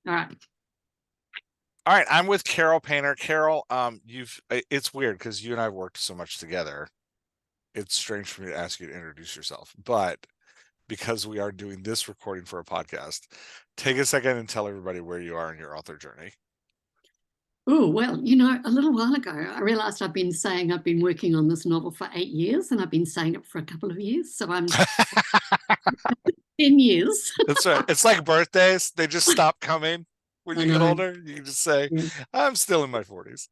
All right. All right, I'm with Carol Painter. Carol, it's weird because you and I have worked so much together. It's strange for me to ask you to introduce yourself, but because we are doing this recording for a podcast, take a second and tell everybody where you are in your author journey. Oh, well, a little while ago, I realized I've been saying I've been working on this novel for 8 years, and I've been saying it for a couple of years. So I'm 10 years. That's right. It's like birthdays. They just stop coming when I you get know. older. You can just say, Yeah. I'm still in my 40s.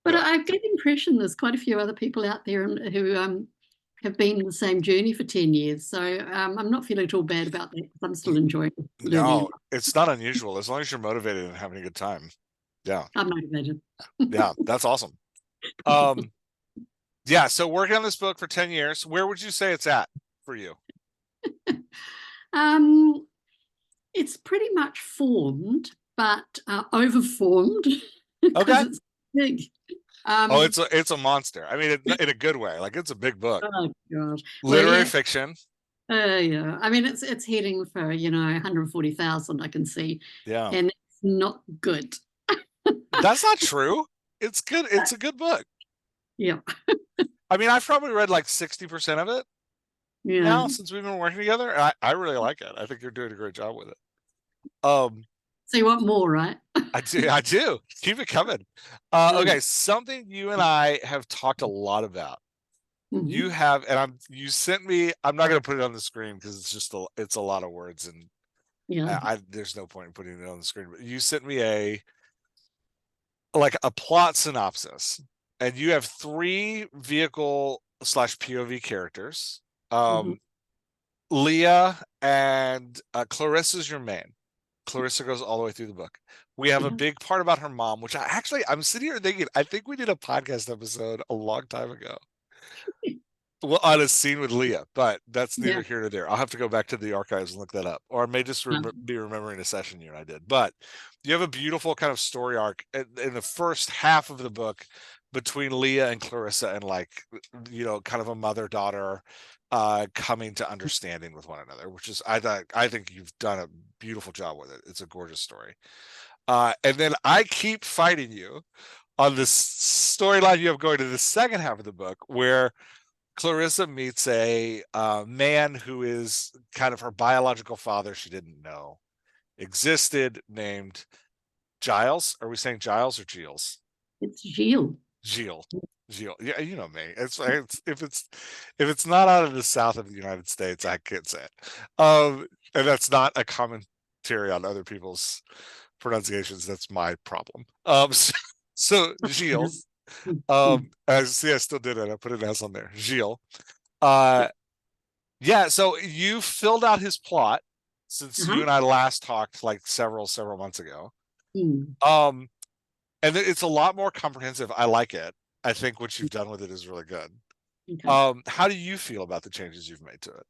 But Yeah. I get the impression there's quite a few other people out there who have been in the same journey for 10 years. So I'm not feeling at all bad about that because I'm still enjoying learning. No, it's not unusual as long as you're motivated and having a good time. Yeah. I'm motivated. Yeah. That's awesome. Um, yeah. So working on this book for 10 years, where would you say it's at for you? Um, it's pretty much formed, but overformed because Okay. it's big. Oh, Um, it's a monster. I mean, in a good way. Like it's a big book. oh God. Well, Literary yeah. fiction. Yeah. I mean, it's heading for 140,000. I can see, Yeah. and it's not good. That's not true. It's good. It's a good book. Yeah. I mean, I've probably read like 60% of it Yeah. now since we've been working together. And I really like it. I think you're doing a great job with it. Um, So you want more, right? I do. Keep it coming. Okay, something you and I have talked a lot about. You Mhm. have, and you sent me. I'm not going to put it on the screen because it's a lot of words, and Yeah. there's no point in putting it on the screen. But you sent me a plot synopsis, and you have 3 vehicle slash POV characters. Mhm. Leah and Clarissa's your main. Clarissa goes all the way through the book. We have a Yeah. big part about her mom, which I'm sitting here thinking, I think we did a podcast episode a long time ago. Well, on a scene with Leah, but that's neither Yeah. here nor there. I'll have to go back to the archives and look that up, or I may just be remembering a session you and I did. But you have a beautiful kind of story arc in the first half of the book between Leah and Clarissa, and kind of a mother-daughter coming to understanding with one another, which is I think you've done a beautiful job with it. It's a gorgeous story. And then I keep fighting you on this storyline you have going to the second half of the book, where Clarissa meets a man who is kind of her biological father she didn't know existed, named Giles. Are we saying Giles or Giles? It's Gilles. Gilles. Gilles. Yeah, you know me. If it's not out of the south of the United States, I can't say it. And that's not a commentary on other people's pronunciations. That's my problem. So Yeah. Gilles. Mhm. I still did it. I put an S on there. Gilles. Uh, Yeah, so you filled out his plot since you Uh-huh. and I last talked like several months ago. Mm. Um, and it's a lot more comprehensive. I like it. I think what you've done with it is really good. Okay. How do you feel about the changes you've made to it?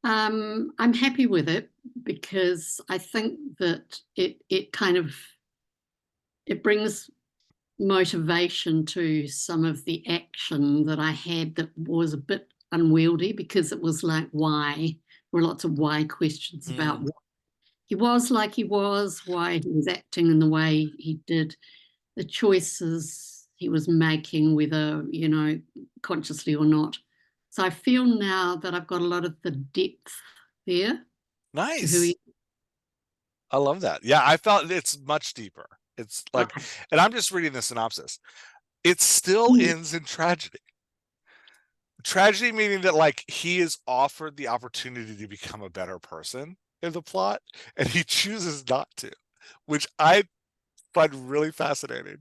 I'm happy with it because I think that it kind of it brings motivation to some of the action that I had that was a bit unwieldy because it was like why. There were lots of why questions about Mm, why he was like he was, why he was acting in the way he did, the choices he was making, whether, consciously or not. So I feel now that I've got a lot of the depth there to who nice. he I love that. Yeah, I felt it's much deeper. It's like, okay. and I'm just reading the synopsis. It still Mm, ends in tragedy. Tragedy meaning that like he is offered the opportunity to become a better person in the plot, and he chooses not to, which I find really fascinating.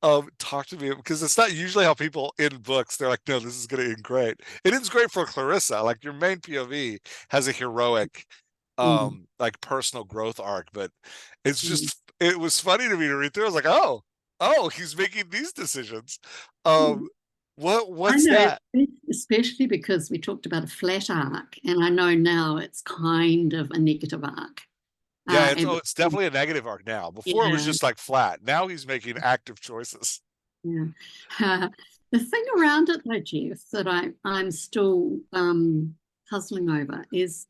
Talk to me, because it's not usually how people in books, they're like, no, this is going to end great. It ends great for Clarissa. Like your main POV has a heroic, mm, like personal growth arc, but mm. it was funny to me to read through. I was like, oh, he's making these decisions. Mm. Um, I what's know, that? especially because we talked about a flat arc, and I know now it's kind of a negative arc. Yeah, And it's definitely a negative arc now. Before it was yeah, just like flat. Now he's making active choices. yeah. The thing around it, though, Jeff, that I'm still puzzling over is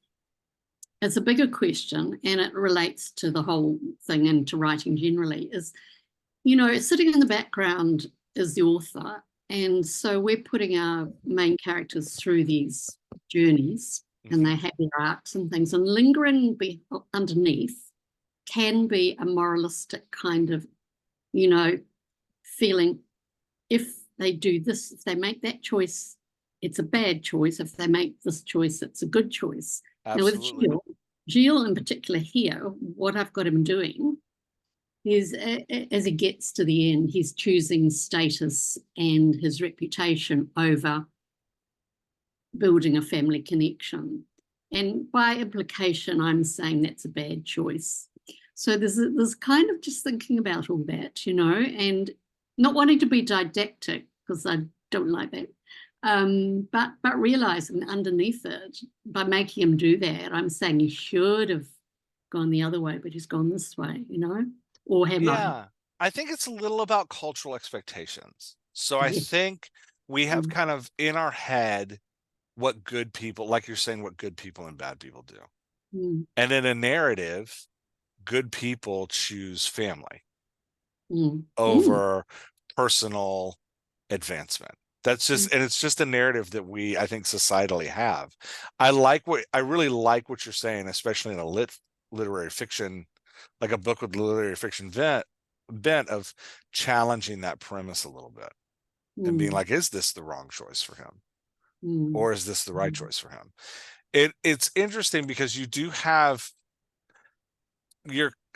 as a bigger question, and it relates to the whole thing and to writing generally, is, sitting in the background is the author. And so we're putting our main characters through these journeys, and they have their arcs and things, and lingering underneath can be a moralistic kind of, feeling. If they do this, if they make that choice, it's a bad choice. If they make this choice, it's a good choice. Absolutely. Now with Gilles in particular here, what I've got him doing is, as he gets to the end, he's choosing status and his reputation over building a family connection. And by implication, I'm saying that's a bad choice. So there's kind of just thinking about all that, and not wanting to be didactic, because I don't like that. But realizing underneath it, by making him do that, I'm saying he should have gone the other way, but he's gone this way, or have I think it's a little about cultural expectations. So I think we have kind of in our head what good people, like you're saying, what good people and bad people do. And in a narrative, good people choose family over personal advancement. That's just, and it's just a narrative that we, I think, societally have. I really like what you're saying, especially in a literary fiction, like a book with literary fiction bent of challenging that premise a little bit and being like, is this the wrong choice for him? Or is this the right choice for him? It's interesting because you do have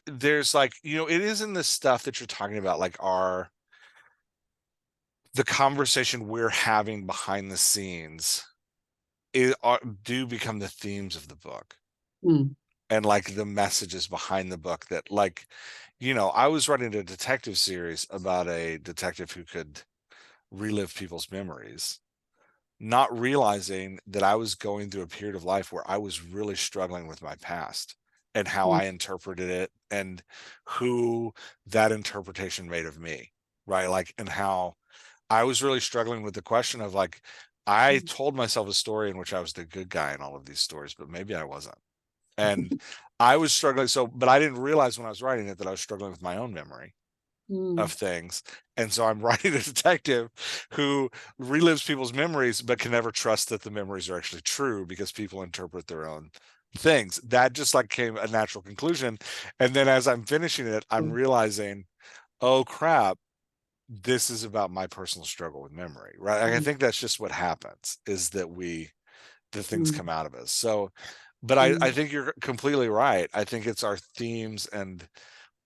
there's like, it isn't the stuff that you're talking about, like the conversation we're having behind the scenes do become the themes of the book. And like the messages behind the book that, like, I was writing a detective series about a detective who could relive people's memories, not realizing that I was going through a period of life where I was really struggling with my past and how I interpreted it and who that interpretation made of me, right? Like, and how I was really struggling with the question of, like, I told myself a story in which I was the good guy in all of these stories, but maybe I wasn't. And I was struggling. But I didn't realize when I was writing it that I was struggling with my own memory of things. And so I'm writing a detective who relives people's memories, but can never trust that the memories are actually true because people interpret their own things. That just like came a natural conclusion. And then as I'm finishing it, I'm realizing, oh crap, this is about my personal struggle with memory, right? Like, I think that's just what happens, is that the things come out of us. So, but I think you're completely right. I think it's our themes, and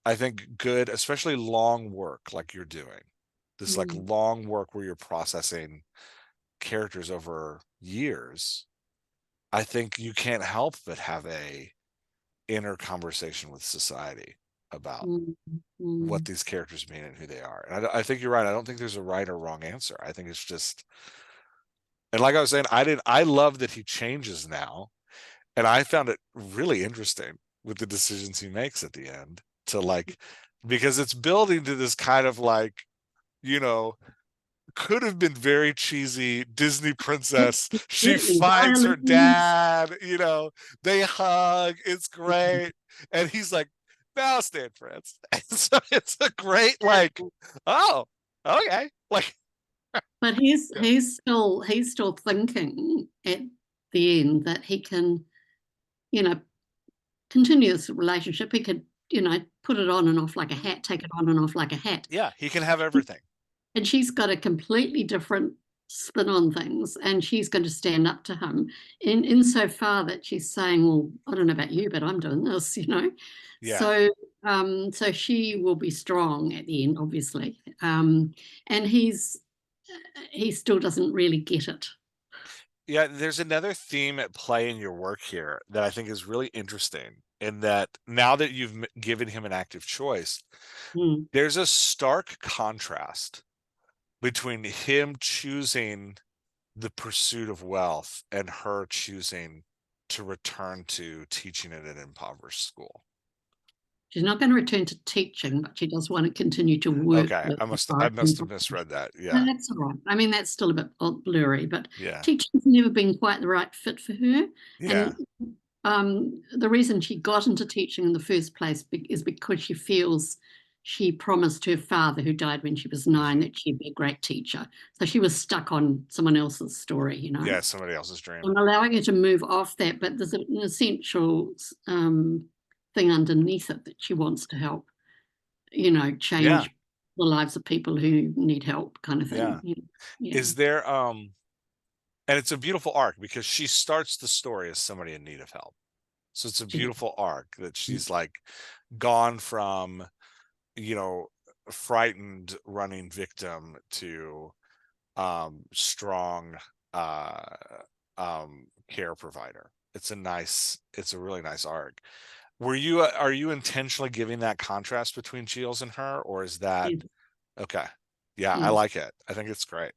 I think good, especially long work like you're doing, this like long work where you're processing characters over years. I think you can't help but have a inner conversation with society about what these characters mean and who they are. And I think you're right. I don't think there's a right or wrong answer. I think it's just, and like I was saying, I love that he changes now. And I found it really interesting with the decisions he makes at the end to, like, because it's building to this kind of like, could have been very cheesy Disney princess. She finds her dad, they hug, it's great. And he's like, now stand friends. And so it's a great, like, oh, okay. Like, but he's still thinking at the end that he can, continue this relationship. He could, put it on and off like a hat, take it on and off like a hat. Yeah, he can have everything. And she's got a completely different spin on things, and she's going to stand up to him insofar that she's saying, well, I don't know about you, but I'm doing this, Yeah. So she will be strong at the end, obviously. And he still doesn't really get it. Yeah, there's another theme at play in your work here that I think is really interesting, in that now that you've given him an active choice, there's a stark contrast between him choosing the pursuit of wealth and her choosing to return to teaching at an impoverished school. She's not going to return to teaching, but she does want to continue to work. Okay, I must have misread that. Yeah, no, that's all right. I mean, that's still a bit blurry, but yeah, teaching's never been quite the right fit for her. yeah. And The reason she got into teaching in the first place is because she feels she promised her father, who died when she was 9, that she'd be a great teacher. So she was stuck on someone else's story, Yeah, somebody else's dream. I'm allowing her to move off that, but there's an essential thing underneath it that she wants to help, change the lives of people who need help, kind of thing. Yeah. Yeah. Is there and it's a beautiful arc because she starts the story as somebody in need of help. So it's a beautiful arc that she's like gone from, frightened running victim to strong care provider. It's a really nice arc. Are you intentionally giving that contrast between Shields and her, or is that Yeah. okay? Yeah, I Yeah. like it. I think it's great.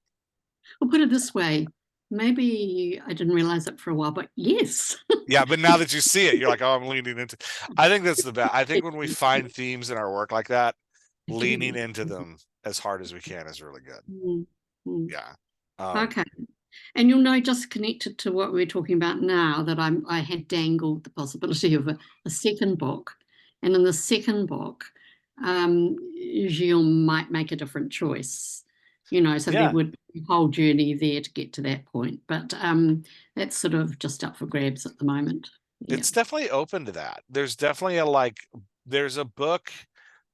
Well, put it this way, maybe I didn't realize it for a while, but yes. Yeah, but now that you see it, you're like, oh, I'm leaning into. I think that's the best. I think when we find themes in our work like that, leaning into them as hard as we can is really good. Mm-hmm. Yeah. Okay. And you'll know, just connected to what we're talking about now, that I had dangled the possibility of a second book. And in the second book, Gilles might make a different choice, so there Yeah. would be a whole journey there to get to that point. But that's sort of just up for grabs at the moment. Yeah. It's definitely open to that. There's definitely there's a book.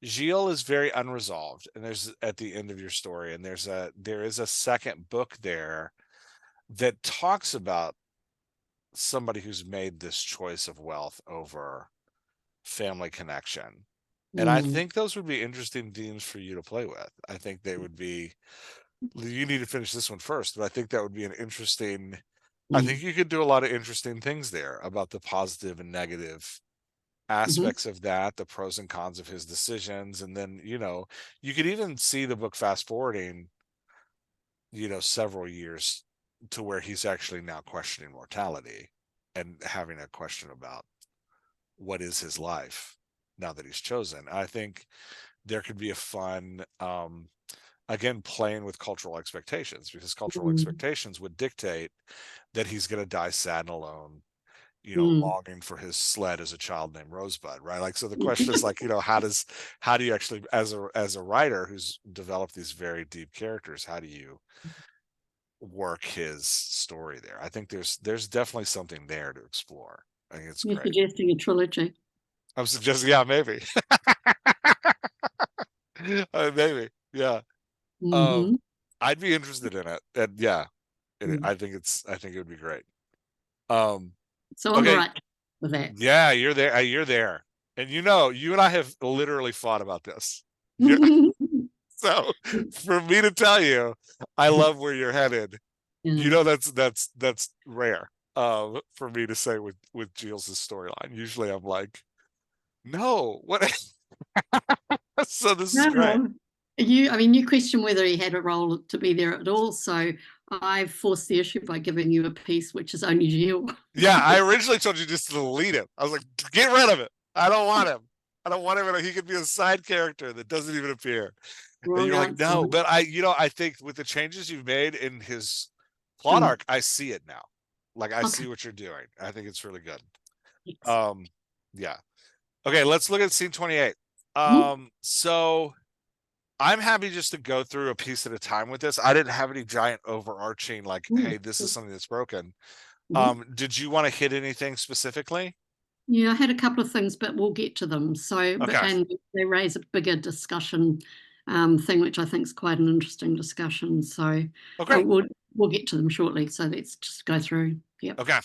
Gilles is very unresolved, and there's at the end of your story, and there is a second book there that talks about somebody who's made this choice of wealth over family connection. And I think those would be interesting themes for you to play with. I think they would be, you need to finish this one first, but I think that would be an interesting, I think you could do a lot of interesting things there about the positive and negative aspects of that, the pros and cons of his decisions. And then, you could even see the book fast forwarding, several years to where he's actually now questioning mortality and having a question about what is his life now that he's chosen. I think there could be a fun, again, playing with cultural expectations, because cultural expectations would dictate that he's going to die sad and alone, longing for his sled as a child named Rosebud, right? Like, so the question is like, how do you actually, as a writer who's developed these very deep characters, how do you work his story there? I think there's definitely something there to explore. I think it's You're great. suggesting a trilogy. I'm suggesting, yeah, maybe. Maybe, yeah. I'd be interested in it, and yeah, I think it would be great. So I'm Okay, right with that. yeah, you're there. You're there, and you and I have literally fought about this. So for me to tell you, I love where you're headed. That's rare. For me to say with Gilles' storyline. Usually, I'm like, no, what? So this is great. No, you question whether he had a role to be there at all. So I forced the issue by giving you a piece which is only Gilles. Yeah, I originally told you just to delete him. I was like, get rid of it. I don't want him. I don't want him. He could be a side character that doesn't even appear. And you're like, no, but I think with the changes you've made in his plot arc, I see it now. Like, I see what you're doing. I think it's really good. Yeah. Okay, let's look at scene 28. So I'm happy just to go through a piece at a time with this. I didn't have any giant overarching, like, hey, this is something that's broken. Did you want to hit anything specifically? Yeah, I had a couple of things, but we'll get to them. So, and they raise a bigger discussion thing, which I think is quite an interesting discussion. So we'll get to them shortly. So let's just go through. Yep. Okay.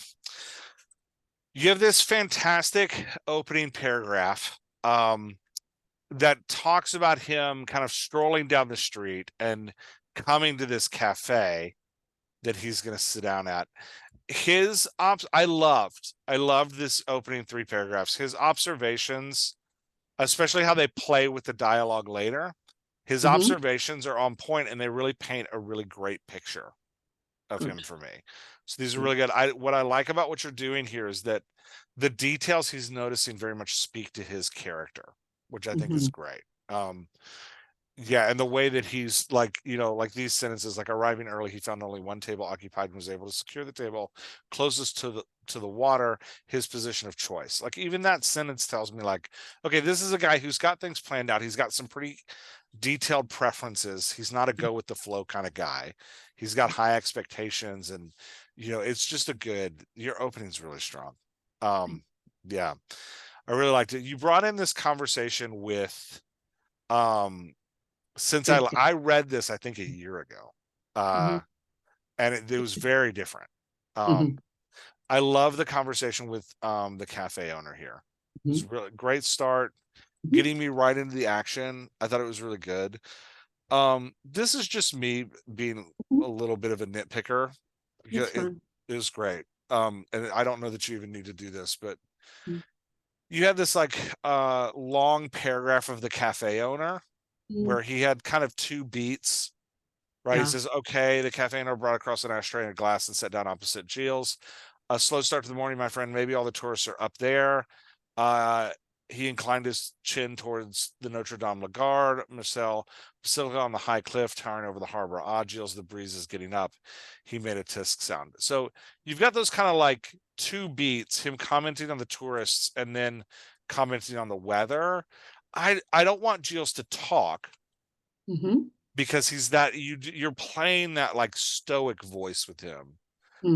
You have this fantastic opening paragraph that talks about him kind of strolling down the street and coming to this cafe that he's going to sit down at. I loved this opening 3 paragraphs. His observations, especially how they play with the dialogue later, his observations are on point, and they really paint a really great picture of him for me. So these are really good. What I like about what you're doing here is that the details he's noticing very much speak to his character, which I think is great. Yeah, and the way that he's like, like these sentences, like arriving early, he found only one table occupied and was able to secure the table closest to to the water, his position of choice. Like even that sentence tells me like, okay, this is a guy who's got things planned out. He's got some pretty detailed preferences. He's not a go with the flow kind of guy. He's got high expectations, and it's just your opening's really strong. Yeah, I really liked it. You brought in this conversation with since I read this, I think a year ago. And it was very different. I love the conversation with the cafe owner here. It was a really great start, getting me right into the action. I thought it was really good. This is just me being a little bit of a nitpicker. It was great. And I don't know that you even need to do this, but you had this like long paragraph of the cafe owner where he had kind of two beats, right? He says, okay, the cafe owner brought across an ashtray and a glass and sat down opposite Gilles. A slow start to the morning, my friend. Maybe all the tourists are up there. He inclined his chin towards the Notre Dame Lagarde, Marcel Basilica on the high cliff towering over the harbor. Ah, Gilles, the breeze is getting up. He made a tisk sound. So you've got those kind of like two beats, him commenting on the tourists and then commenting on the weather. I don't want Gilles to talk because he's you're playing that like stoic voice with him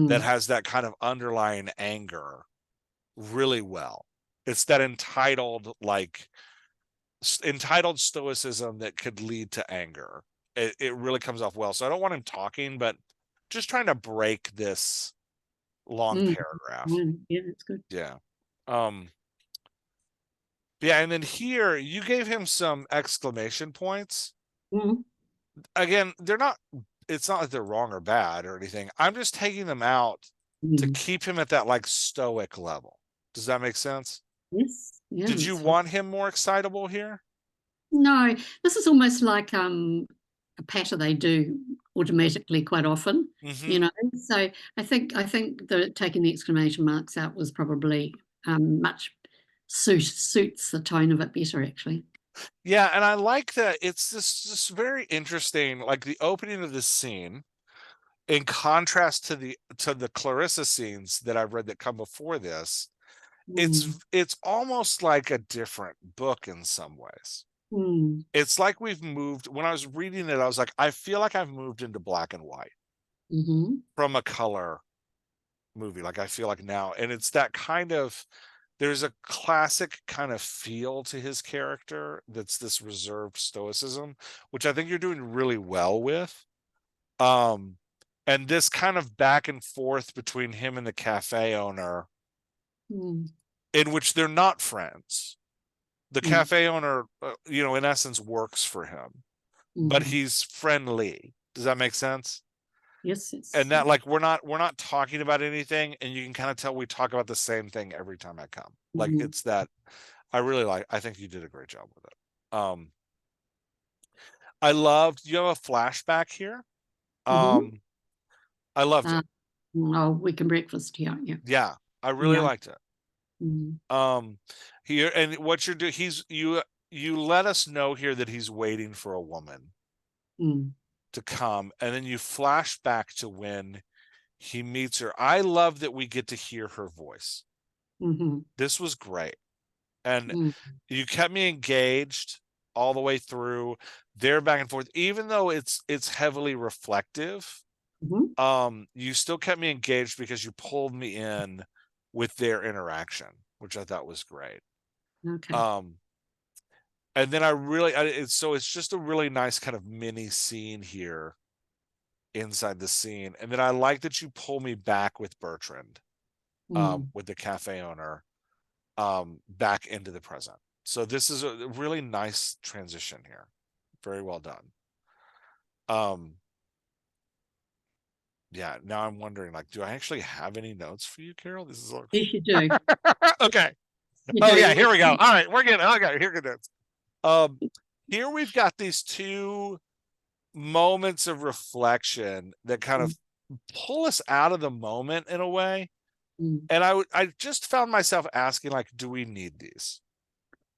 that has that kind of underlying anger really well. It's that entitled stoicism that could lead to anger. It really comes off well. So I don't want him talking, but just trying to break this long paragraph. Yeah, that's good. Yeah. Yeah, and then here you gave him some exclamation points. Again, it's not like they're wrong or bad or anything. I'm just taking them out to keep him at that like stoic level. Does that make sense? Yes. Yeah, Did you want him more excitable here? No, this is almost like a patter they do automatically quite often, So I think that taking the exclamation marks out was probably much suits the tone of it better, actually. Yeah, and I like that it's this very interesting, like the opening of this scene, in contrast to the Clarissa scenes that I've read that come before this. It's almost like a different book in some ways. It's like we've moved. When I was reading it, I was like, I feel like I've moved into black and white from a color movie. Like I feel like now, and it's that kind of, there's a classic kind of feel to his character that's this reserved stoicism, which I think you're doing really well with. And this kind of back and forth between him and the cafe owner, in which they're not friends. The cafe owner, in essence, works for him, but he's friendly. Does that make sense? Yes. And that, like, we're not talking about anything, and you can kind of tell we talk about the same thing every time I come. Like it's that I think you did a great job with it. I loved, you have a flashback here. I loved it. Oh, Weekend Breakfast. Yeah, I really liked it. Here, and what you're doing, you let us know here that he's waiting for a woman to come, and then you flash back to when he meets her. I love that we get to hear her voice. This was great, and you kept me engaged all the way through. They're back and forth, even though it's heavily reflective. You still kept me engaged because you pulled me in with their interaction, which I thought was great. Okay. And then it's just a really nice kind of mini scene here inside the scene. And then I like that you pull me back with Bertrand, with the cafe owner, back into the present. So this is a really nice transition here. Very well done. Yeah, now I'm wondering, like, do I actually have any notes for you, Carol? This is Yes, you do. okay. You Oh do. yeah, here we go. All right, we're getting okay. Here it is. Here we've got these two moments of reflection that kind of pull us out of the moment in a way. And I just found myself asking, like, do we need these?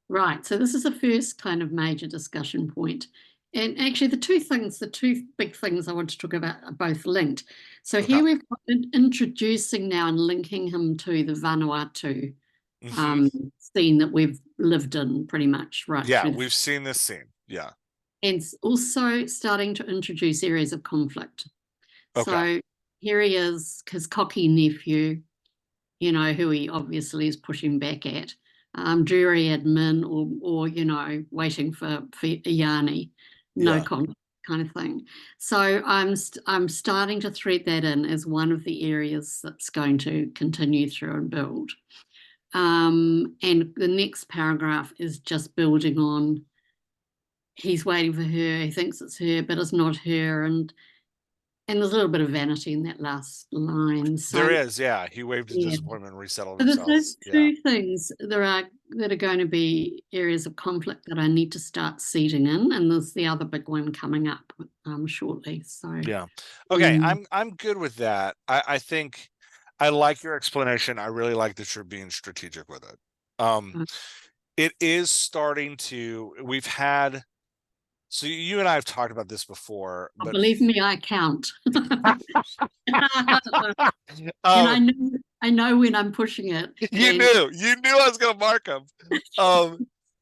Right. So this is the first kind of major discussion point And actually, the two big things I want to talk about are both linked. So Okay. here we've got introducing now and linking him to the Vanuatu scene that we've lived in pretty much right Yeah, through. we've seen this scene. Yeah. And also starting to introduce areas of conflict. Okay. So here he is, his cocky nephew, you know, who he obviously is pushing back at, jury admin or you know, waiting for Yanni, no Yeah. conflict kind of thing. So I'm starting to thread that in as one of the areas that's going to continue through and build. And the next paragraph is just building on he's waiting for her, he thinks it's her, but it's not her, and there's a little bit of vanity in that last line. There So is, yeah. He waved his yeah. disappointment and resettled So themselves. there's Yeah. two things that are going to be areas of conflict that I need to start seeding in, and there's the other big one coming up shortly. So Yeah. Okay, um, I'm good with that. I think I like your explanation. I really like that you're being strategic with it. uh, It is starting to, we've had, so you and I have talked about this before, but believe me, I count, and um, I know when I'm pushing it. you And knew I was gonna mark them.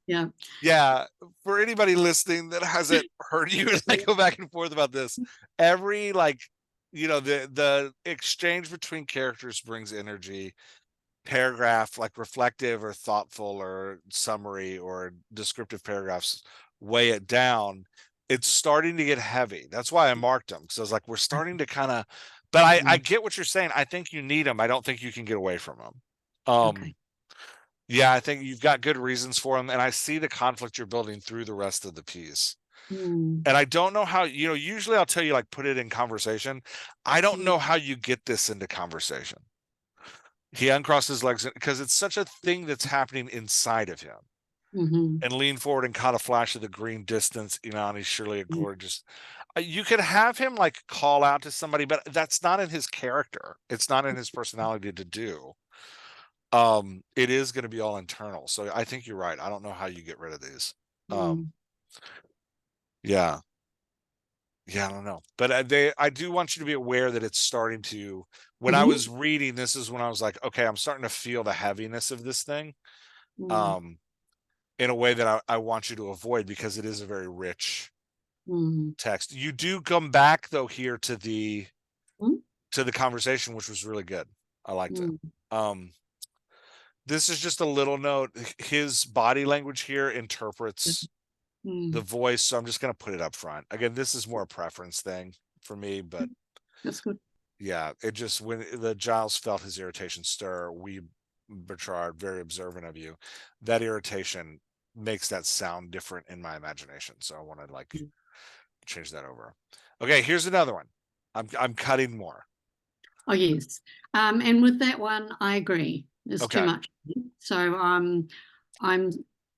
yeah, Yeah, for anybody listening that hasn't heard you and I go back and forth about this, every like, the exchange between characters brings energy. Paragraph, like reflective or thoughtful or summary or descriptive paragraphs, weigh it down. It's starting to get heavy. That's why I marked them, because I was like, we're starting to kind of. But I get what you're saying. I think you need them. I don't think you can get away from them. okay. Yeah, I think you've got good reasons for them, and I see the conflict you're building through the rest of the piece. Mm, And I don't know how, usually I'll tell you, like, put it in conversation. I don't mm, know how you get this into conversation. He uncrossed his legs because it's such a thing that's happening inside of him. mhm, And leaned forward and caught a flash of the green distance. He's surely a gorgeous. You could have him like call out to somebody, but that's not in his character. It's not in his personality to do. It is going to be all internal. So I think you're right. I don't know how you get rid of these. mm, Yeah. Yeah, I don't know. But I do want you to be aware that it's starting to, when I mhm, was reading, this is when I was like, okay, I'm starting to feel the heaviness of this thing. mm, Um, in a way that I want you to avoid, because it is a very rich mm, text. You do come back though here to the mm, conversation, which was really good. I liked it. mm, This is just a little note. His body language here interprets the mm. voice, so I'm just going to put it up front. Again, this is more a preference thing for me, but That's good. yeah, it just, when the Giles felt his irritation stir, Bertrand, very observant of you, that irritation makes that sound different in my imagination. So I want to like Mm. change that over. Okay, here's another one. I'm cutting more. Oh yes, and with that one, I agree. It's too Okay. much. So I'm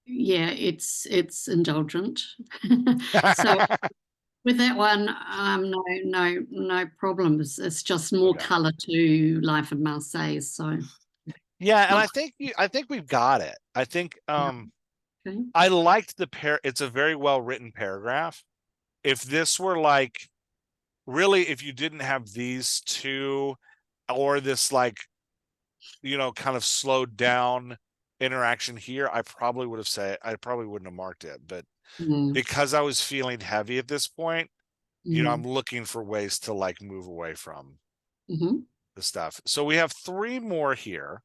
yeah, it's indulgent. So with that one, no problems. It's just more Okay. color to Life in Marseille. So Yeah, and not I think we've got it. I think okay. I liked it's a very well written paragraph. If this were like, really, if you didn't have these two, or this like, kind of slowed down interaction here, I probably wouldn't have marked it. But Mm, because I was feeling heavy at this point, I'm mm, looking for ways to like move away from mhm, the stuff. So we have three more here,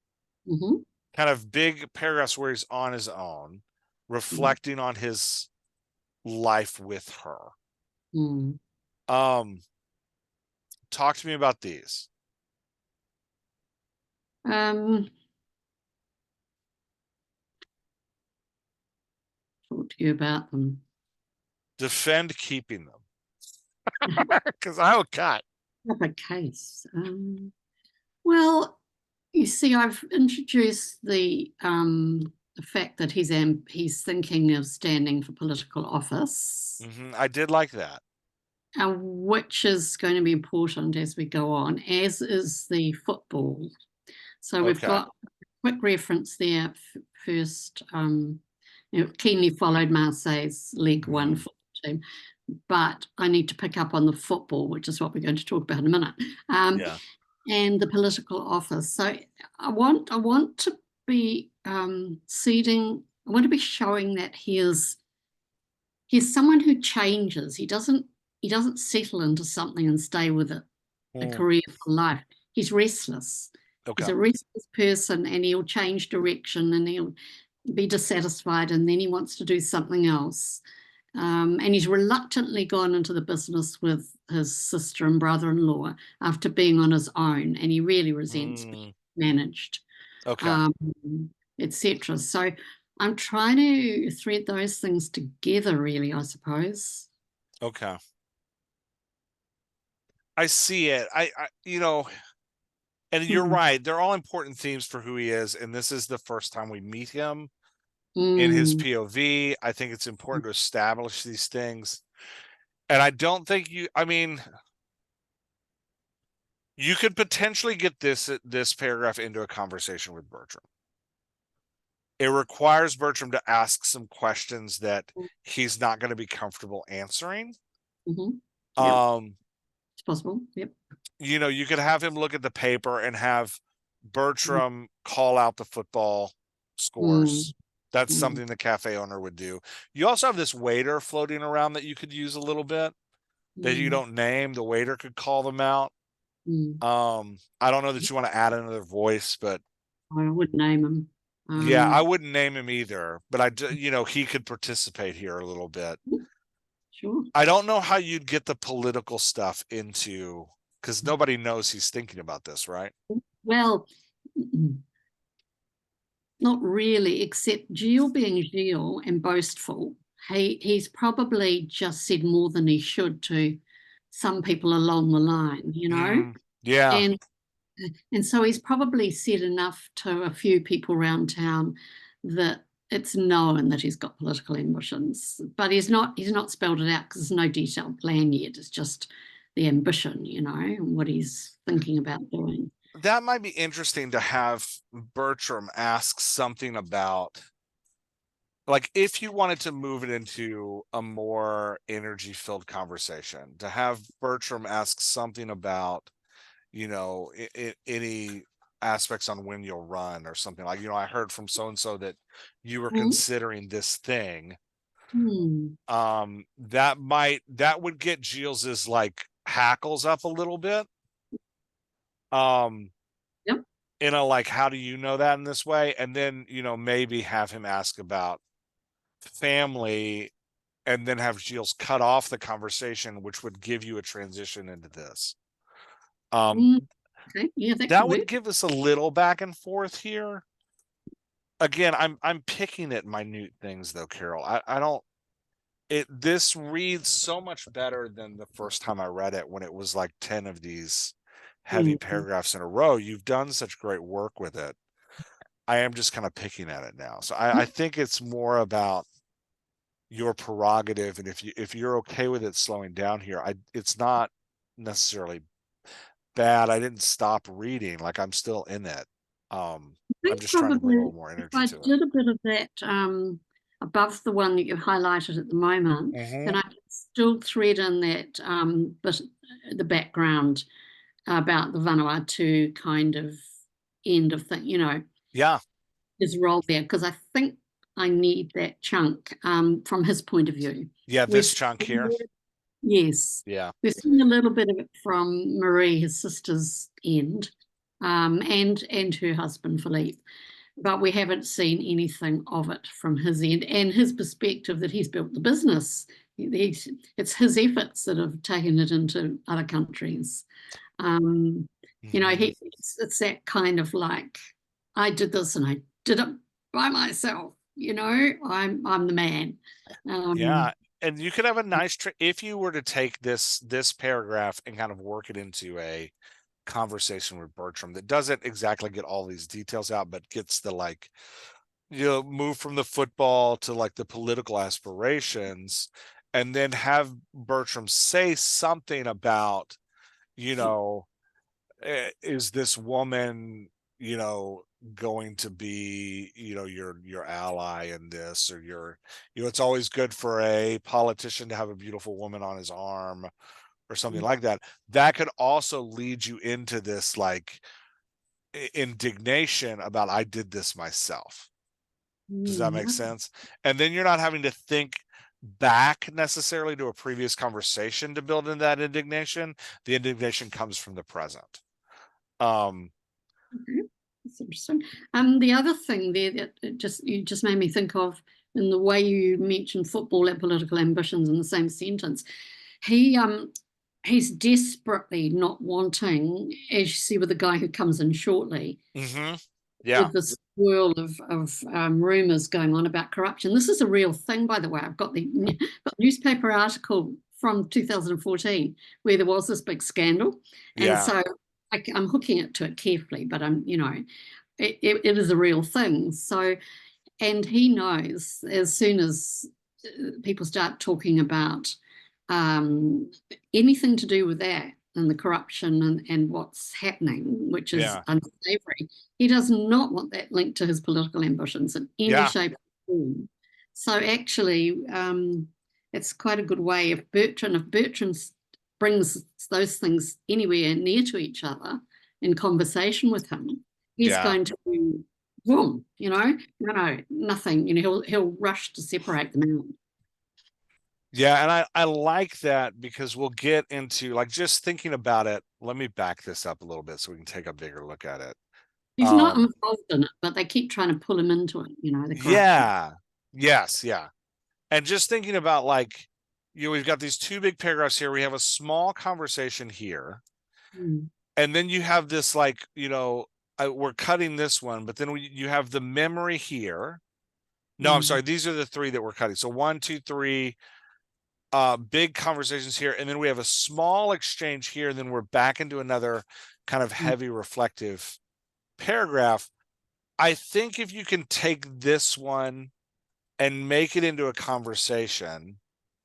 mhm, kind of big paragraphs where he's on his own, mm, reflecting on his life with her. mm. Um, Talk to me about these. Um, talk to you about them. Defend keeping them, because I would cut. Proper case. Well, you see, I've introduced the fact that he's thinking of standing for political office, I did like that. which is going to be important as we go on, as is the football. So we've Okay. got a quick reference there first. Keenly followed Marseille's League One Mhm. football team. but I need to pick up on the football, which is what we're going to talk about in a minute, Yeah. and the political office. So I want to be seeding. I want to be showing that he's someone who changes. He doesn't settle into something and stay with it a Mm, career for life. He's restless. He's okay. a restless person, and he'll change direction, and he'll be dissatisfied, and then he wants to do something else. And he's reluctantly gone into the business with his sister and brother-in-law after being on his own, and he really resents being Mm, managed, okay. um, etc. So I'm trying to thread those things together, really, I suppose. Okay. I see it. And you're Mm, right. They're all important themes for who he is. And this is the first time we meet him in his mm, POV. I think it's important to establish these things. And I don't think you could potentially get this paragraph into a conversation with Bertram. It requires Bertram to ask some questions that he's not going to be comfortable answering. mhm. Yep, Um, it's possible. Yep. you could have him look at the paper and have Mm, Bertram call out the football mm, scores. That's mm, something the cafe owner would do. You also have this waiter floating around that you could use a little bit that you mm, don't name. The waiter could call them out. mm. I don't know that you want to add another voice, but I would name him. yeah, I Um, wouldn't name him either. But he could participate here a little bit. sure. I don't know how you'd get the political stuff into because nobody knows he's thinking about this, right? Well, not really, except Gilles being Gilles and boastful. He's probably just said more than he should to some people along the line, Mm, yeah, and so he's probably said enough to a few people around town that it's known that he's got political ambitions, but he's not spelled it out because there's no detailed plan yet. It's just the ambition, and what he's thinking about doing. that might be interesting to have Bertram ask something about, like, if you wanted to move it into a more energy-filled conversation, to have Bertram ask something about, any aspects on when you'll run or something like, I heard from so and so that you were Mm, considering this thing. mm, That would get Gilles's like hackles up a little bit. Um, yep. like, how do you know that in this way? And then, maybe have him ask about family and then have Gilles cut off the conversation, which would give you a transition into this. Um, Mm, okay. Yeah, that could that would work. give us a little back and forth here. Again, I'm picking at minute things though, Carol. I don't this reads so much better than the first time I read it when it was like 10 of these heavy Mm. paragraphs in a row. You've done such great work with it. I am just kind of picking at it now. So I think it's more about your prerogative, and if you're okay with it slowing down here, it's not necessarily bad. I didn't stop reading, like I'm still in it. I I'm think just trying to bring a probably little more if energy I to it. did a bit of that above the one that you've highlighted at the moment, then Hmm. I could still thread in that bit, the background about the Vanuatu kind of end of thing, Yeah, his role there, because I think I need that chunk from his point of view. yeah, We've this chunk here. seen, yes, Yeah. we've seen a little bit of it from Marie, his sister's end, and her husband Philippe, but we haven't seen anything of it from his end and his perspective that he's built the business. It's his efforts that have taken it into other countries. Um, Hmm. it's that kind of like, I did this and I did it by myself. I'm the man. Yeah, Um, and you could have a nice if you were to take this paragraph and kind of work it into a conversation with Bertram that doesn't exactly get all these details out, but gets the like, move from the football to like the political aspirations, and then have Bertram say something about, you know, is this woman, going to be, your ally in this, or it's always good for a politician to have a beautiful woman on his arm or something like that. That could also lead you into this like indignation about, I did this myself. Does that make sense? And then you're not having to think back necessarily to a previous conversation to build in that indignation. The indignation comes from the present. Okay. That's interesting. The other thing there that you just made me think of, in the way you mentioned football and political ambitions in the same sentence, he's desperately not wanting, as you see with the guy who comes in shortly, Yeah, with this swirl of rumors going on about corruption. This is a real thing, by the way. I've got the newspaper article from 2014 where there was this big scandal, and so I'm hooking it to it carefully, but it is a real thing. So, and he knows as soon as people start talking about anything to do with that and the corruption and what's happening, which is unsavory, he does not want that linked to his political ambitions in any shape or form. So actually, it's quite a good way if Bertrand brings those things anywhere near to each other in conversation with him, he's going to be, boom, no, nothing. He'll rush to separate them out. Yeah, and I like that, because we'll get into, like, just thinking about it. Let me back this up a little bit so we can take a bigger look at it. He's not involved in it, but they keep trying to pull him into it, the corruption. Yes. And just thinking about, like, we've got these two big paragraphs here. We have a small conversation here. And then you have this, like, we're cutting this one, but then you have the memory here. No, I'm sorry. These are the three that we're cutting. So 1, 2, 3, big conversations here. And then we have a small exchange here. And then we're back into another kind of heavy reflective paragraph. I think if you can take this one and make it into a conversation,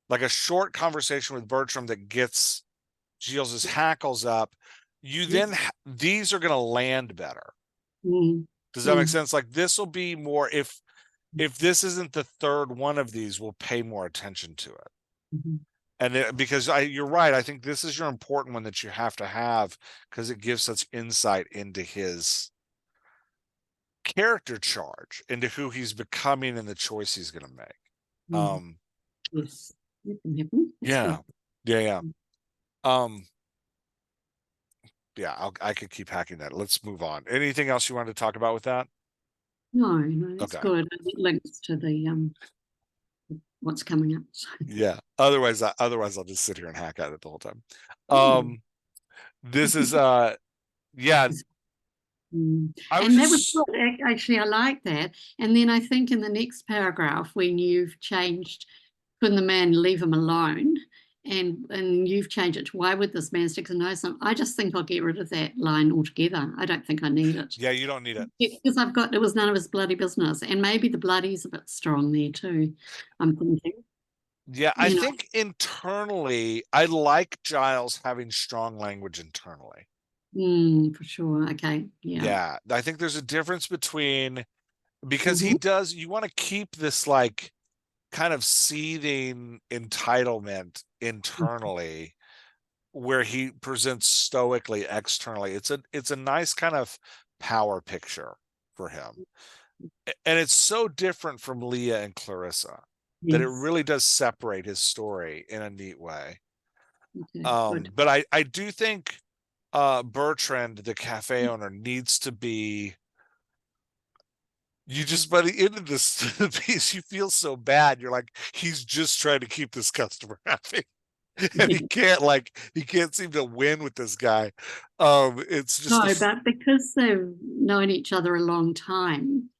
like a short conversation with Bertram that gets Giles's hackles up, then these are going to land better. Does that make sense? Like, this will be more, if this isn't the third one of these, we'll pay more attention to it. And because you're right, I think this is your important one that you have to have, because it gives such insight into his character charge, into who he's becoming and the choice he's going to make. Yes. I could keep hacking that. Let's move on. Anything else you wanted to talk about with that? No, that's good. It links to the what's coming up. Yeah. Otherwise I'll just sit here and hack at it the whole time. This is and that was good. Actually, I like that. And then I think in the next paragraph, when you've changed, couldn't the man leave him alone? And you've changed it to, why would this man stick his nose in? I just think I'll get rid of that line altogether. I don't think I need it. Yeah, you don't need it. Because it was none of his bloody business. And maybe the bloody's a bit strong there too, I'm thinking. Yeah, I think internally, I like Giles having strong language internally. For sure. Okay. Yeah, I think there's a difference between, because he does, you want to keep this, like, kind of seething entitlement internally, where he presents stoically externally. It's a nice kind of power picture for him, and it's so different from Leah and Clarissa that it really does separate his story in a neat way. But I do think Bertrand, the cafe owner, needs to be, you just, by the end of this piece, you feel so bad. You're like, he's just trying to keep this customer happy. And he can't seem to win with this guy. It's just but because they've known each other a long time,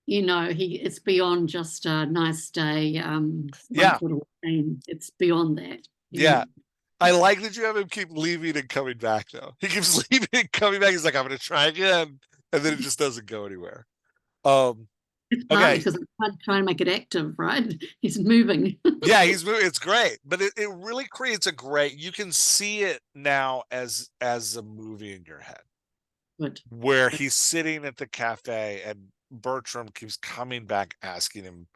it's beyond just a nice day. It's beyond that. Yeah. I like that you have him keep leaving and coming back, though. He keeps leaving and coming back. He's like, I'm going to try again. And then it just doesn't go anywhere. It's partly because I'm trying to make it active, right? He's moving. Yeah, he's moving. It's great. But it really creates you can see it now as a movie in your head. Good. where he's sitting at the cafe and Bertram keeps coming back asking him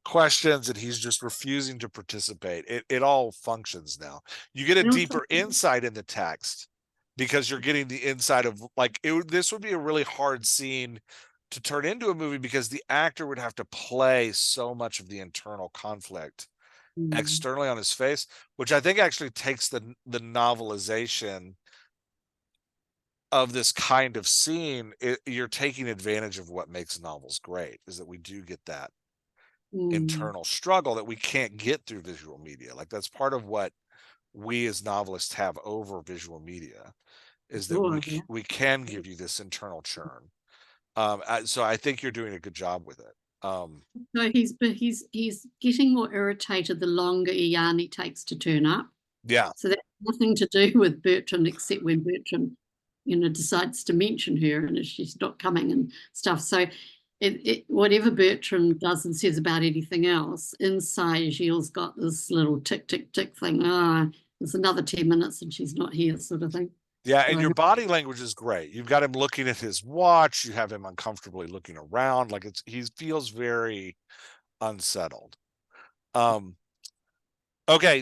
questions and he's just refusing to participate. It all functions now. You get a And also, deeper insight in the text because you're getting the inside of like this would be a really hard scene to turn into a movie because the actor would have to play so much of the internal conflict externally on his face, which I think actually takes the novelization of this kind of scene. You're taking advantage of what makes novels great, is that we do get that internal struggle that we can't get through visual media. Like that's part of what we as novelists have over visual media, is that we can give you this internal churn. So I think you're doing a good job with it. No, he's getting more irritated the longer Iane takes to turn up. Yeah. So that's nothing to do with Bertrand, except when Bertrand, decides to mention her and she's not coming and stuff. So whatever Bertrand does and says about anything else, inside Gilles got this little tick, tick, tick thing. There's another 10 minutes and she's not here, sort of thing. Yeah, and your body language is great. You've got him looking at his watch. You have him uncomfortably looking around. Like he feels very unsettled. Okay,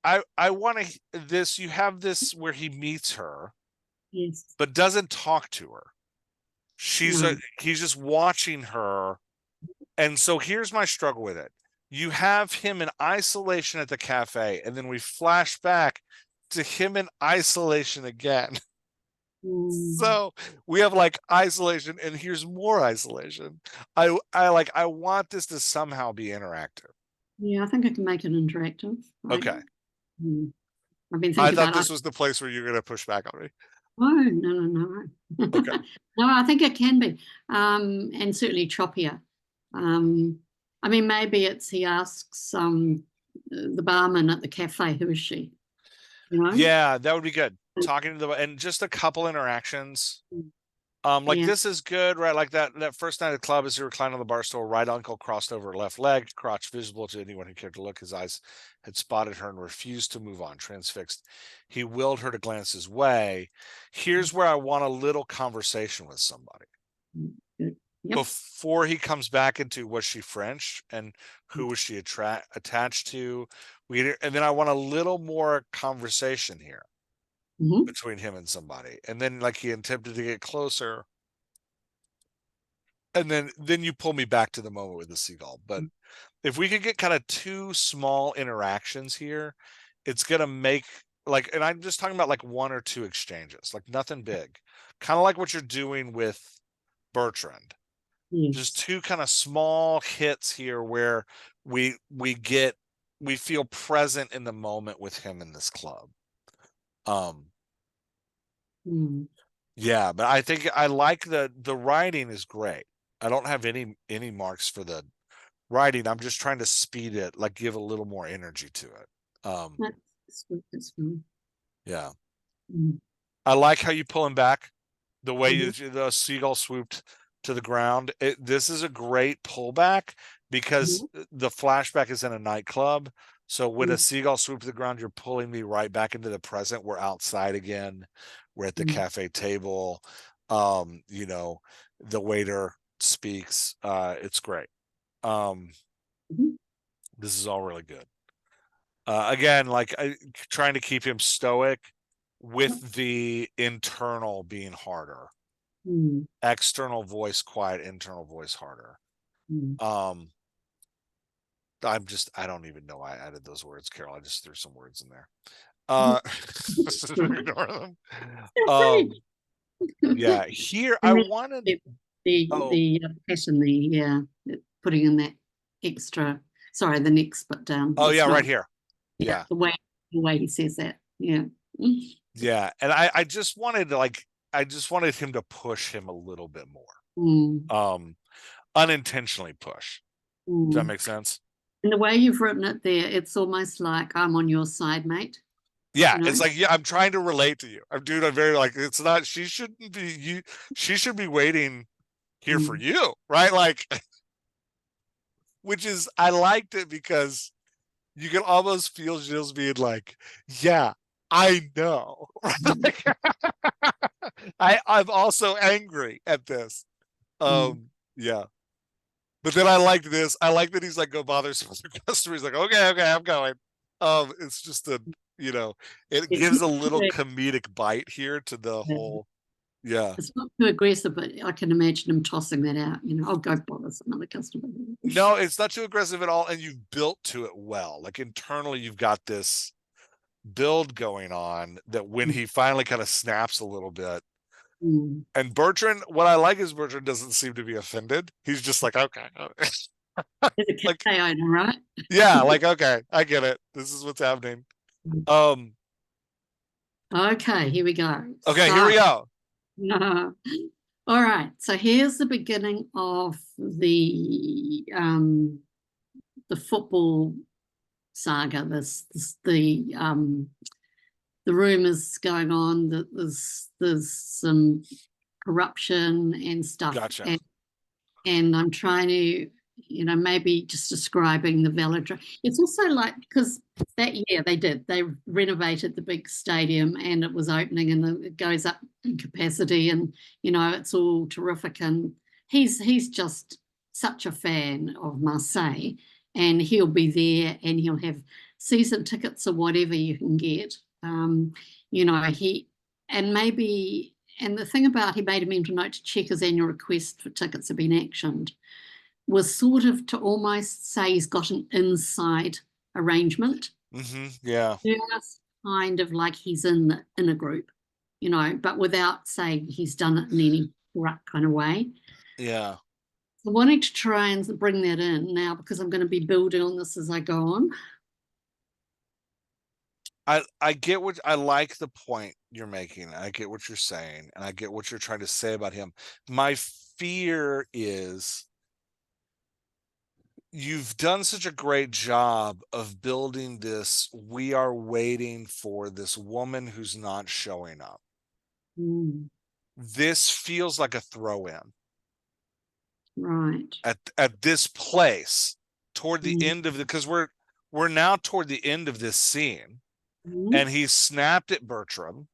I want to you have this where he meets her, yes, but doesn't talk to her. He's just watching her. And so here's my struggle with it. You have him in isolation at the cafe, and then we flash back to him in isolation again. So we have like isolation, and here's more isolation. I want this to somehow be interactive. Yeah, I think I can make it interactive. Okay. I've been thinking I thought this was the place where you're going to push back on me. Oh, no. Okay. No, I think it can be, and certainly choppier. I mean, maybe he asks the barman at the cafe, who is she? Yeah, that would be good. Talking to and just a couple interactions. This is good, right? Like that first night at the club as he reclined on the bar stool, right ankle crossed over her left leg, crotch visible to anyone who cared to look. His eyes had spotted her and refused to move on, transfixed. He willed her to glance his way. Here's where I want a little conversation with somebody. Yep. Before he comes back into, was she French and who was she attached to? And then I want a little more conversation here between him and somebody. And then like he attempted to get closer. And then you pull me back to the moment with the seagull. But if we could get kind of two small interactions here, it's going to make and I'm just talking about like one or two exchanges, like nothing big, kind of like what you're doing with Bertrand. Just two kind of small hits here where we feel present in the moment with him in this club. Yeah, but I think I like the writing is great. I don't have any marks for the writing. I'm just trying to speed it, like give a little more energy to it. That's fine. Yeah. I like how you pull him back, the way the seagull swooped to the ground. This is a great pullback because the flashback is in a nightclub. So when a seagull swooped to the ground, you're pulling me right back into the present. We're outside again. We're at the cafe table. The waiter speaks. It's great. This is all really good. Again, trying to keep him stoic with the internal being harder. External voice quiet, internal voice harder. I don't even know why I added those words, Carol. I just threw some words in there. Ignore them. Yeah, here I wanted the passion, putting in that extra. Sorry, the next bit down. Oh yeah, right here. Yeah, the way he says that. Yeah. Yeah, and I just wanted him to push him a little bit more. Unintentionally push. Does that make sense? And the way you've written it there, it's almost like I'm on your side, mate. Yeah, it's like, I'm trying to relate to you. I'm very it's not, she shouldn't be you. She should be waiting here for you, right? Like, which is, I liked it because you can almost feel Gilles being like, yeah, I know. I'm also angry at this. Mm. Yeah. But then I liked this. I like that he's like, go bother some other customer. He's like, okay, I'm going. It's just a, you know, it It's gives a not little too, comedic bite here to the whole, yeah. it's not too aggressive, but I can imagine him tossing that out. I'll go bother some other customer. No, it's not too aggressive at all. And you've built to it well. Like internally, you've got this build going on that when he finally kind of snaps a little bit. Mm. And Bertrand, what I like is Bertrand doesn't seem to be offended. He's just like, okay. There's a Like, cafe owner, right? yeah, like, okay, I get it. This is what's happening. Um, Okay, here we go. okay, here we go. All right. So here's the beginning of the football saga. The rumors going on that there's some corruption and stuff. Gotcha. And I'm trying to, maybe just describing the velodrome. It's also like, because that year they renovated the big stadium and it was opening and it goes up in capacity and, it's all terrific. And he's just such a fan of Marseille and he'll be there and he'll have season tickets or whatever you can get. And the thing about he made a mental note to check his annual request for tickets have been actioned was sort of to almost say he's got an inside arrangement. Yeah. Just kind of like he's in a group, but without saying he's done it in any corrupt kind of way. Yeah. So wanting to try and bring that in now because I'm going to be building on this as I go on. I get what I like the point you're making. I get what you're saying, and I get what you're trying to say about him. My fear is you've done such a great job of building this. We are waiting for this woman who's not showing up. Mm. This feels like a throw in. Right. At this place toward the Mm. end of because we're now toward the end of this scene. Mm. And he snapped at Bertram.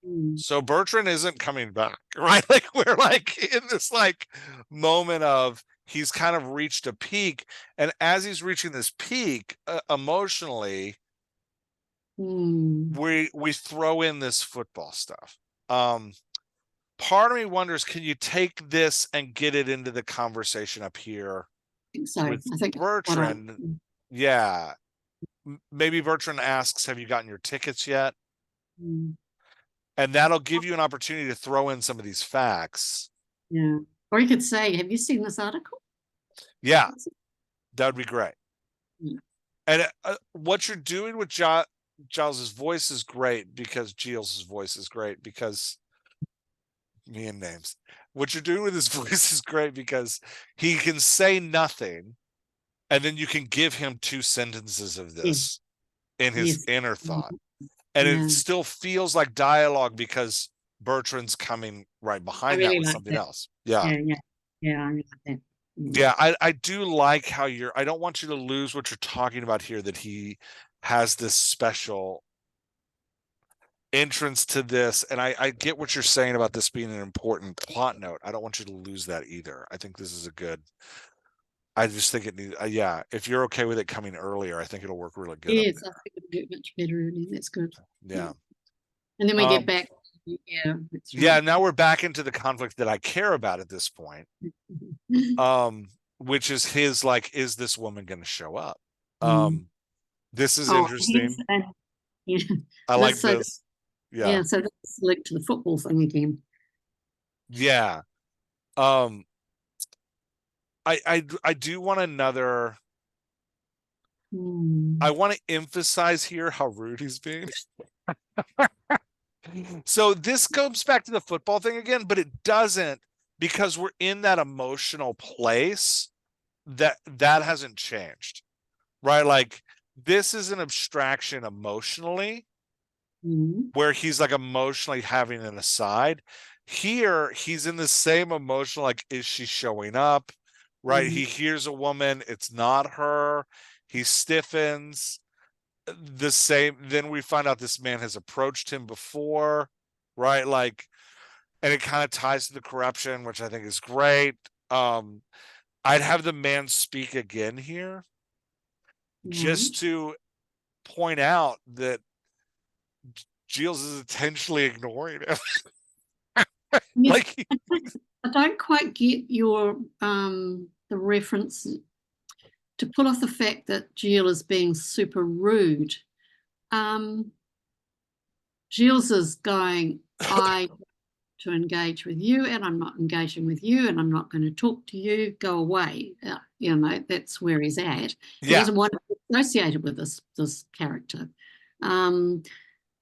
Mm. So Bertrand isn't coming back, right? Like we're like in this like moment of he's kind of reached a peak, and as he's reaching this peak emotionally, we throw in this football stuff. Part of me wonders, can you take this and get it into the conversation up here So with I think Bertrand? Yeah, maybe Bertrand asks, "Have you gotten your tickets yet?" And that'll give you an opportunity to throw in some of these facts. Yeah. Or you could say, have you seen this article? Yeah, that would be great. Yeah. And what you're doing with Giles's voice is great because Giles's voice is great because me and names. What you're doing with his voice is great because he can say nothing and then you can give him 2 sentences of this in his inner thought. And it still feels like dialogue because Bertrand's coming right behind that with something else. Yeah. I like that. Yeah, I do like how I don't want you to lose what you're talking about here, that he has this special entrance to this. And I get what you're saying about this being an important plot note. I don't want you to lose that either. I think this is I just think it needs, yeah, if you're okay with it coming earlier, I think it'll work really good. Yes, I think it'll get much better earlier. That's good. Yeah. And then we get back. Yeah. That's right. Yeah, now we're back into the conflict that I care about at this point. Which is his like, is this woman going to show up? This is interesting. I like this. Yeah, so that's linked to the football thing again. Yeah. I do want another. I want to emphasize here how rude he's being. So this goes back to the football thing again, but it doesn't, because we're in that emotional place that hasn't changed, right? Like this is an abstraction emotionally, where he's like emotionally having an aside. Here he's in the same emotional, like, is she showing up? Right? He hears a woman, it's not her, he stiffens. The same, then we find out this man has approached him before, right? Like and it kind of ties to the corruption, which I think is great. I'd have the man speak again here, Right. just to point out that Giles is intentionally ignoring him. Yes, Like, I don't quite get your the reference to pull off the fact that Gilles is being super rude. Um, Gilles is going, I to engage with you and I'm not engaging with you and I'm not going to talk to you, go away. That's where he's at. He yeah, doesn't want to be associated with this character. Um,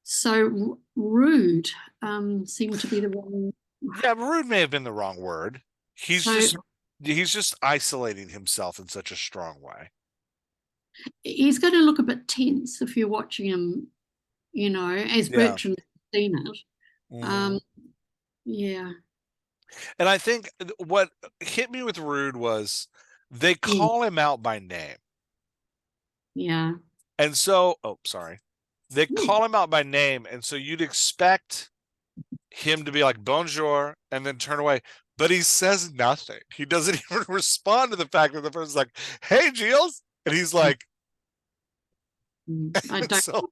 so rude seemed to be the wrong. yeah, rude may have been the wrong word. He's So just he's just isolating himself in such a strong way. he's going to look a bit tense if you're watching him, as Yeah. Bertrand's seen it. Mhm. Um, yeah. And I think what hit me with rude was they Mm, call him out by name. yeah. And so, oh, sorry. They Mm, call him out by name, and so you'd expect him to be like bonjour and then turn away, but he says nothing. He doesn't even respond to the fact that the person's like, "Hey, Giles," and he's mm, like, mm. I and don't. so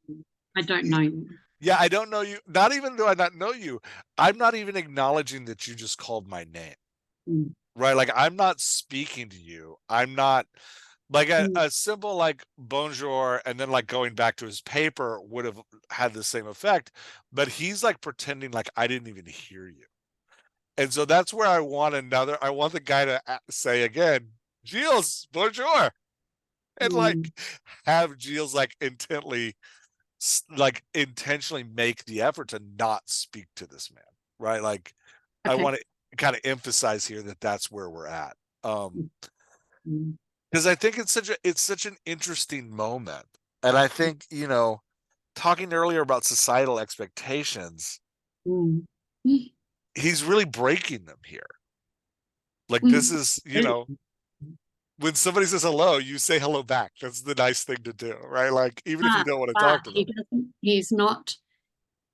I don't know you. yeah, I don't know you. Not even do I not know you. I'm not even acknowledging that you just called my name, Mm, right? Like I'm not speaking to you. I'm not like mm, a simple like bonjour and then like going back to his paper would have had the same effect, but he's like pretending like I didn't even hear you. And so that's where I want the guy to say again, Giles, bonjour. And mm. like have Giles like like intentionally make the effort to not speak to this man, right? Like I Okay. want to kind of emphasize here that that's where we're at. Mm, mm, Because I think it's such an interesting moment. And I think, talking earlier about societal expectations, mm, mm, he's really breaking them here. Like this mm. is, when somebody says hello, you say hello back. That's the nice thing to do, right? Like even if you But, don't want to but talk to he them. doesn't. He's not.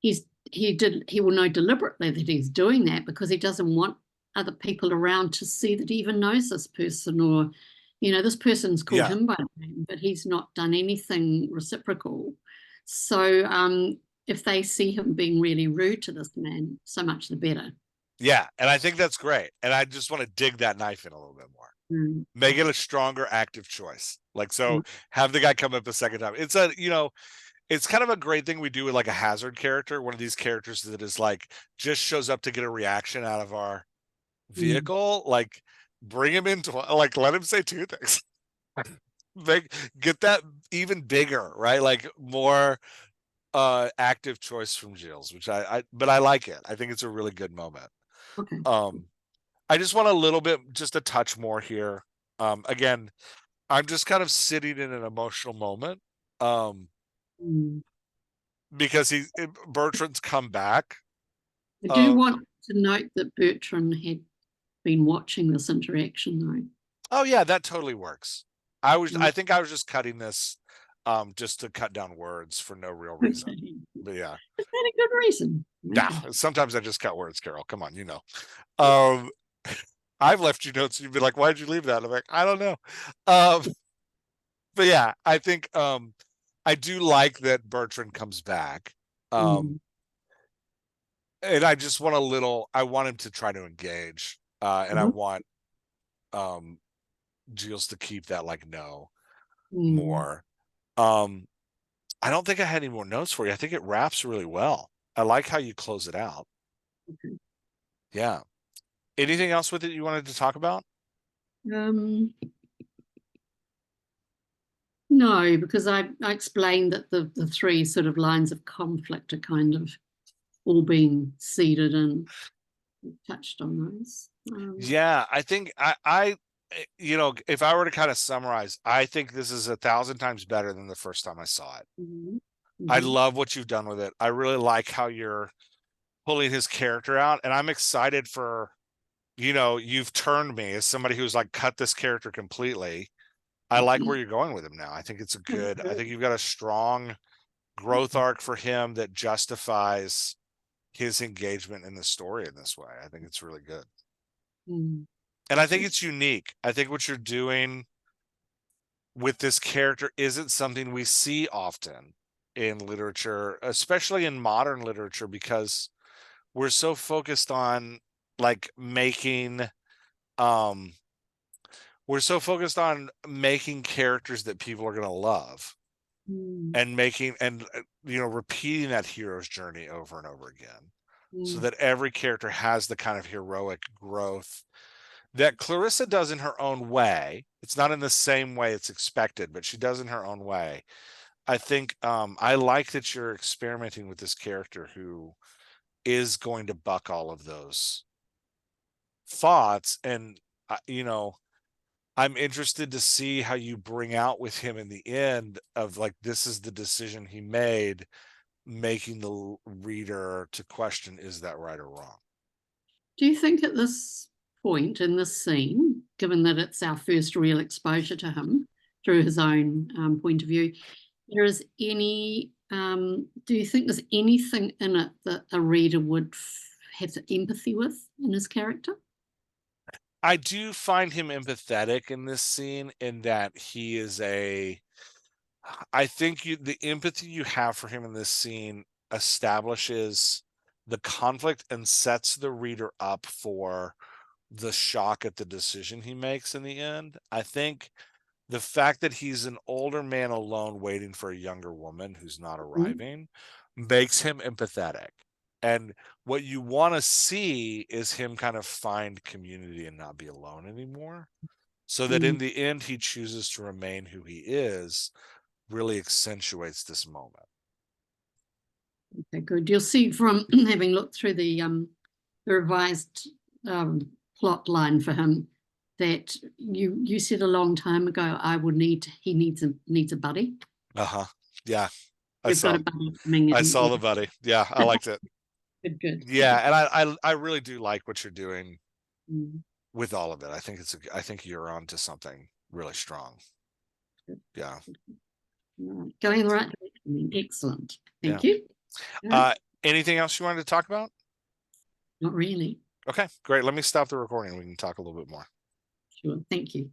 He will know deliberately that he's doing that because he doesn't want other people around to see that he even knows this person, or this person's called Yeah. him by name, but he's not done anything reciprocal. So if they see him being really rude to this man, so much the better. Yeah. And I think that's great. And I just want to dig that knife in a little bit more. Mm, Make it a stronger active choice. Like so mm, have the guy come up a second time. It's kind of a great thing we do with like a hazard character, one of these characters that is like just shows up to get a reaction out of our mm. vehicle. Like bring him into like let him say two things. Make get that even bigger, right? Like more active choice from Giles, which I but I like it. I think it's a really good moment. Okay. Um I just want a little bit just a touch more here. Again, I'm just kind of sitting in an emotional moment. Um Mm. because Bertrand's come back. I do Um want to note that Bertrand had been watching this interaction, oh yeah, that totally works. though. I think I was just cutting this just to cut down words for no real reason. Okay. But yeah. Is that a good reason? Yeah, Okay. sometimes I just cut words, Carol. Come on, Um I've left you notes and you'd be like, why'd you leave that? I'm like, I don't know. Um but yeah, I think I do like that Bertrand comes back. Um Mm. and I want him to try to engage. And I Mhm. want um Giles to keep that like no Mm. more. Um I don't think I had any more notes for you. I think it wraps really well. I like how you close it out. Okay. Yeah. Anything else with it you wanted to talk about? Um, no, because I explained that the three sort of lines of conflict are kind of all being seeded and touched on those. Yeah, I think if I were to kind of summarize, I think this is 1,000 times better than the first time I saw it. Mhm, I mhm, love what you've done with it. I really like how you're pulling his character out, and I'm excited for, you've turned me as somebody who's like cut this character completely. I like mhm. where you're going with him now. I think I Okay. think you've got a strong growth arc for him that justifies his engagement in the story in this way. I think it's really good. Mm. And I think it's unique. I think what you're doing with this character isn't something we see often in literature, especially in modern literature, because we're so focused on like making we're so focused on making characters that people are going to love Mm. and making and repeating that hero's journey over and over again, so Mm. that every character has the kind of heroic growth that Clarissa does in her own way. It's not in the same way it's expected, but she does in her own way. I think I like that you're experimenting with this character who is going to buck all of those thoughts. And I'm interested to see how you bring out with him in the end of like, this is the decision he made, making the reader to question, is that right or wrong? Do you think at this point in this scene, given that it's our first real exposure to him through his own point of view, there is any, do you think there's anything in it that a reader would have empathy with in his character? I do find him empathetic in this scene, in that he is I think the empathy you have for him in this scene establishes the conflict and sets the reader up for the shock at the decision he makes in the end. I think the fact that he's an older man alone waiting for a younger woman who's not Mhm. arriving makes him empathetic. And what you want to see is him kind of find community and not be alone anymore. So that Mm. in the end, he chooses to remain who he is, really accentuates this moment. Okay, good. You'll see from having looked through the revised um, plot line for him that you said a long time ago he needs a buddy. Uh-huh. Yeah. I We've got saw a buddy coming I in. saw the buddy. Yeah, I liked it. Good, good. Yeah, and I really do like what you're doing Mm, with all of it. I think you're on to something really strong. good. Yeah. All right. Going in the right direction. Excellent. Yeah. Thank you. All right. Anything else you wanted to talk about? Not really. Okay, great. Let me stop the recording. We can talk a little bit more. Sure. Thank you.